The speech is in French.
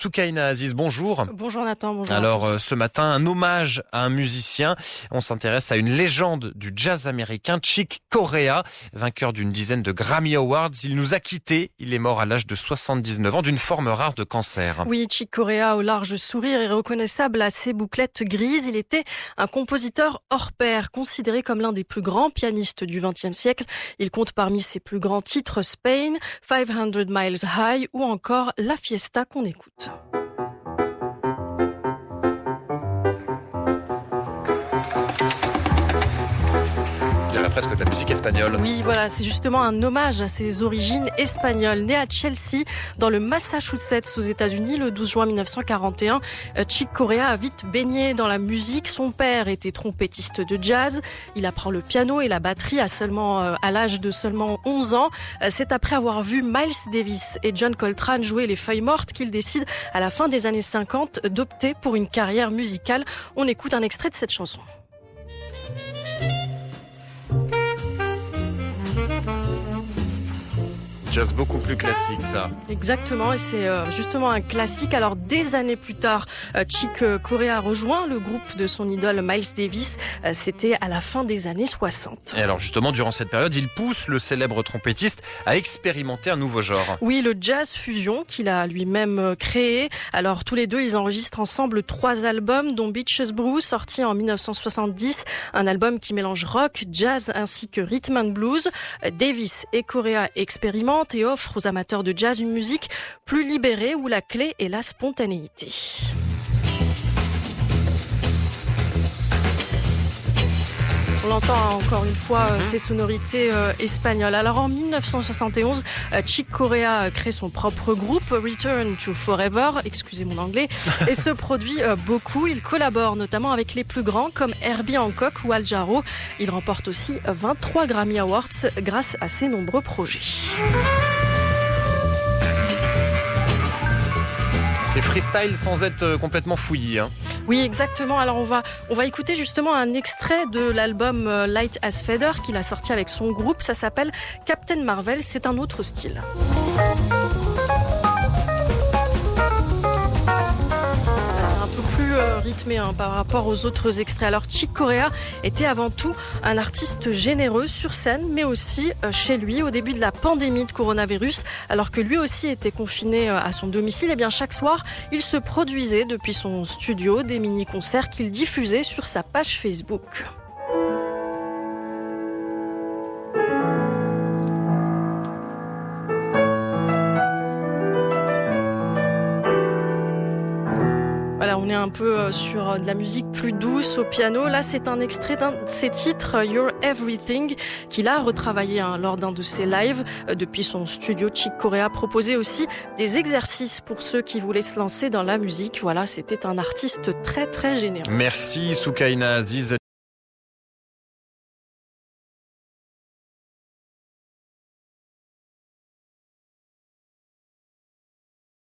Soukaina Aziz, bonjour. Bonjour Nathan, bonjour. Alors ce matin, un hommage à un musicien. On s'intéresse à une légende du jazz américain, Chick Corea, vainqueur d'une dizaine de Grammy Awards. Il nous a quittés. Il est mort à l'âge de 79 ans d'une forme rare de cancer. Oui, Chick Corea, au large sourire et reconnaissable à ses bouclettes grises. Il était un compositeur hors pair, considéré comme l'un des plus grands pianistes du XXe siècle. Il compte parmi ses plus grands titres Spain, 500 Miles High ou encore La Fiesta qu'on écoute. Presque de la musique espagnole. Oui, voilà, c'est justement un hommage à ses origines espagnoles. Né à Chelsea, dans le Massachusetts, aux États-Unis, le 12 juin 1941, Chick Corea a vite baigné dans la musique. Son père était trompettiste de jazz. Il apprend le piano et la batterie à l'âge de seulement 11 ans. C'est après avoir vu Miles Davis et John Coltrane jouer les Feuilles mortes qu'il décide, à la fin des années 50, d'opter pour une carrière musicale. On écoute un extrait de cette chanson. Jazz beaucoup plus classique, ça. Exactement, et c'est justement un classique. Alors, des années plus tard, Chick Corea a rejoint le groupe de son idole Miles Davis. C'était à la fin des années 60. Et alors justement, durant cette période, il pousse le célèbre trompettiste à expérimenter un nouveau genre. Oui, le jazz fusion qu'il a lui-même créé. Alors, tous les deux, ils enregistrent ensemble 3 albums, dont Beaches Brew, sorti en 1970. Un album qui mélange rock, jazz ainsi que rhythm and blues. Davis et Corea expérimentent et offre aux amateurs de jazz une musique plus libérée où la clé est la spontanéité. On entend encore une fois ces sonorités espagnoles. Alors en 1971, Chick Corea crée son propre groupe, Return to Forever, excusez mon anglais, et se produit beaucoup. Il collabore notamment avec les plus grands comme Herbie Hancock ou Al Jarreau. Il remporte aussi 23 Grammy Awards grâce à ses nombreux projets. C'est freestyle sans être complètement fouillis. Oui, exactement. Alors on va écouter justement un extrait de l'album Light as Feather qu'il a sorti avec son groupe. Ça s'appelle Captain Marvel. C'est un autre style. C'est un peu plus rythmé par rapport aux autres extraits. Alors Chick Corea était avant tout un artiste généreux sur scène, mais aussi chez lui au début de la pandémie de coronavirus, alors que lui aussi était confiné à son domicile. Et bien chaque soir, il se produisait depuis son studio des mini-concerts qu'il diffusait sur sa page Facebook. Voilà, on est un peu sur de la musique plus douce au piano. Là, c'est un extrait d'un de ses titres, You're Everything, qu'il a retravaillé lors d'un de ses lives. Depuis son studio, Chick Corea proposait aussi des exercices pour ceux qui voulaient se lancer dans la musique. Voilà, c'était un artiste très très généreux. Merci Soukaina Aziz.